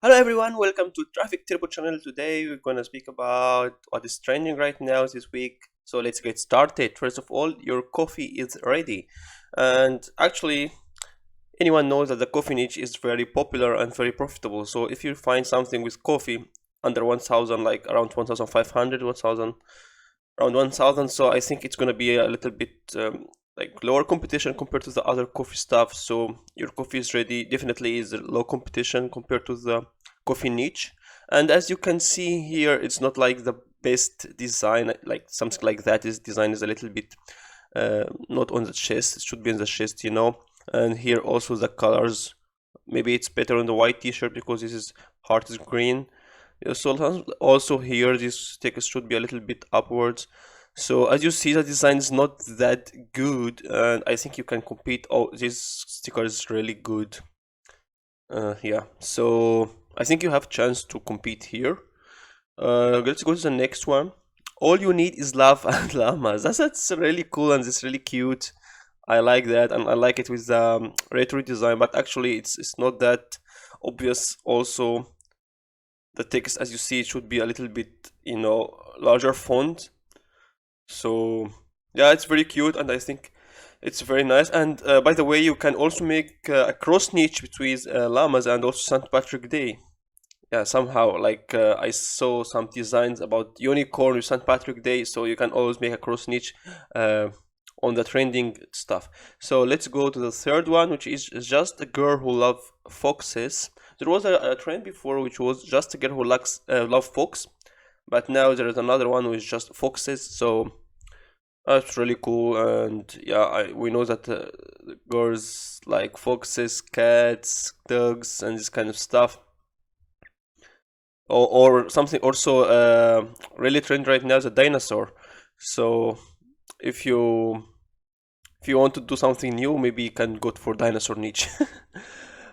Hello everyone, welcome to Traffic Turbo channel. Today we're gonna speak about what is trending right now this week. So let's get started. First of all, your coffee is ready. And actually, anyone knows that the coffee niche is very popular and very profitable. So if you find something with coffee under 1000, like around 1500, 1000, around 1000, so I think it's gonna be a little bit like lower competition compared to the other coffee stuff. So your coffee is ready, definitely is low competition compared to the coffee niche. And as you can see here, it's not like the best design, like something like that is design is a little bit not on the chest, it should be on the chest. And here also the colors, maybe it's better on the white t-shirt because this is heart is green. So also here this text should be a little bit upwards. So as you see, the design is not that good, and I think you can compete. Oh, this sticker is really good. Yeah, so I think you have chance to compete here. Let's go to the next one. All you need is love and llamas. That's really cool and it's really cute. I like that, and I like it with the retro design. But actually, it's not that obvious. Also, the text, as you see, it should be a little bit larger font. So yeah, it's very cute, and I think it's very nice. And by the way, you can also make a cross niche between llamas and also St. Patrick Day. Yeah, somehow, like I saw some designs about unicorn with St. Patrick Day, so you can always make a cross niche uh, on the trending stuff. So let's go to the third one, which is just a girl who loves foxes. There was a trend before which was just a girl who likes love fox, but now there is another one which is just foxes. So that's really cool, and yeah, we know that girls like foxes, cats, dogs, and this kind of stuff. Or something also really trend right now is a dinosaur. So if you if you want to do something new, maybe you can go for dinosaur niche.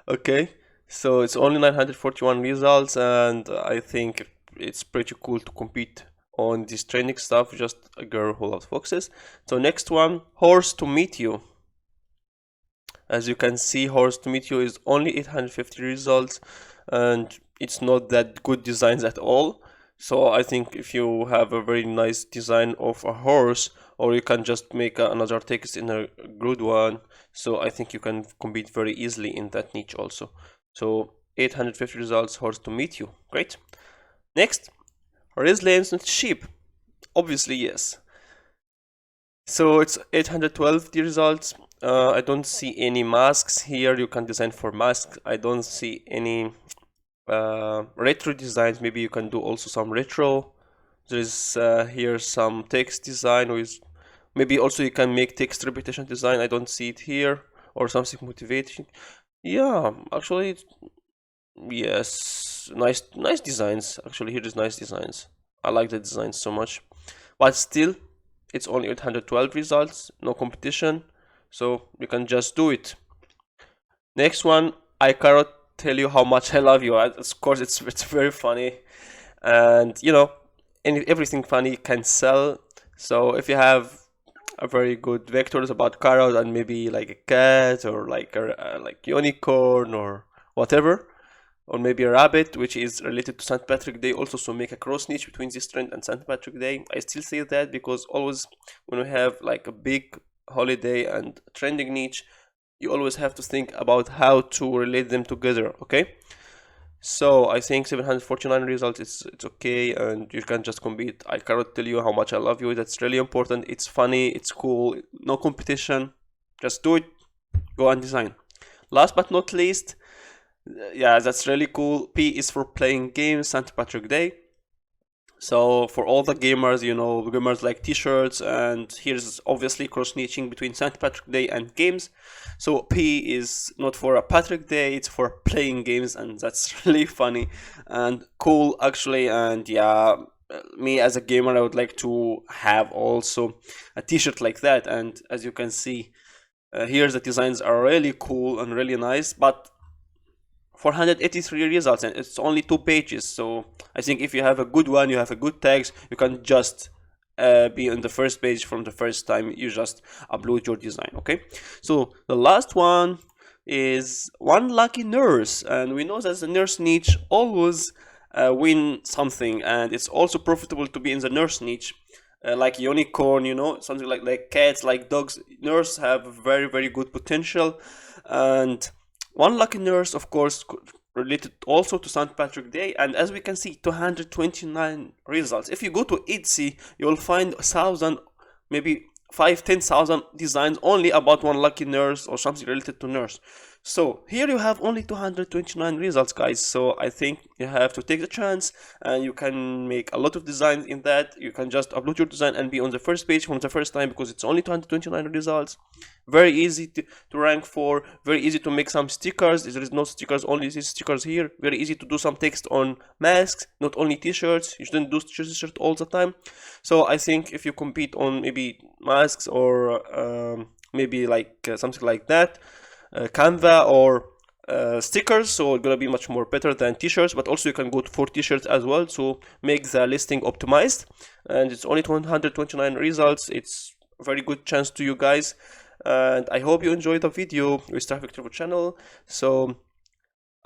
Okay, so it's only 941 results, and I think it's pretty cool to compete on this trending stuff. Just a girl who loves foxes. So next one, horse to meet you. As you can see, horse to meet you is only 850 results, and it's not that good designs at all. So I think if you have a very nice design of a horse, or you can just make another text in a good one, so I think you can compete very easily in that niche also. So 850 results, horse to meet you. Great. Next, raise lambs and sheep. Obviously, yes. So it's 812 the results. I don't see any masks here. You can design for masks. I don't see any retro designs. Maybe you can do also some retro. There's here some text design with, maybe also you can make text repetition design. I don't see it here, or something motivating. Yeah, actually, yes, nice designs. Actually, here is nice designs. I like the designs so much, but still, it's only 812 results, no competition, so you can just do it. Next one, I cannot tell you how much I love you. Of course, it's very funny, and everything funny can sell. So if you have a very good vectors about carrot and maybe like a cat or like a like unicorn or whatever, or maybe a rabbit, which is related to St. Patrick Day also, so make a cross niche between this trend and St. Patrick Day. I still say that because always when we have like a big holiday and trending niche, you always have to think about how to relate them together, okay? So I think 749 results, it's okay, and you can just compete. I cannot tell you how much I love you. That's really important. It's funny, it's cool, no competition. Just do it, go and design. Last but not least, yeah, that's really cool. P is for playing games, St. Patrick Day. So for all the gamers, gamers like t-shirts, and here's obviously cross niching between St. Patrick Day and games. So P is not for a Patrick Day, it's for playing games, and that's really funny and cool actually. And yeah, me as a gamer, I would like to have also a t-shirt like that. And as you can see, here the designs are really cool and really nice, but 483 results, and it's only 2 pages. So I think if you have a good one, you have a good tags, you can just be on the first page from the first time you just upload your design. Okay, so the last one is one lucky nurse, and we know that the nurse niche always win something, and it's also profitable to be in the nurse niche. Like unicorn, something like cats, like dogs. Nurse have very very good potential, and one lucky nurse, of course, related also to St. Patrick Day. And as we can see, 229 results. If you go to Etsy, you will find 1,000, maybe 5, 10,000 designs only about one lucky nurse or something related to nurse. So here you have only 229 results, guys. So I think you have to take the chance, and you can make a lot of designs in that. You can just upload your design and be on the first page from the first time, because it's only 229 results. Very easy to rank for, very easy to make some stickers. There is no stickers, only these stickers here. Very easy to do some text on masks, not only t-shirts. You shouldn't do t-shirt all the time. So I think if you compete on maybe masks or maybe like something like that, Canva or stickers, so it's gonna be much more better than t-shirts. But also you can go for t-shirts as well to make the listing optimized, and it's only 129 results. It's a very good chance to you guys, and I hope you enjoyed the video with Traffic Turbo channel. So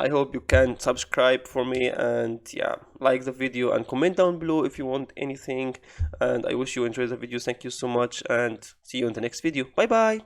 I hope you can subscribe for me, and yeah, like the video and comment down below if you want anything. And I wish you enjoyed the video. Thank you so much, and see you in the next video. Bye bye.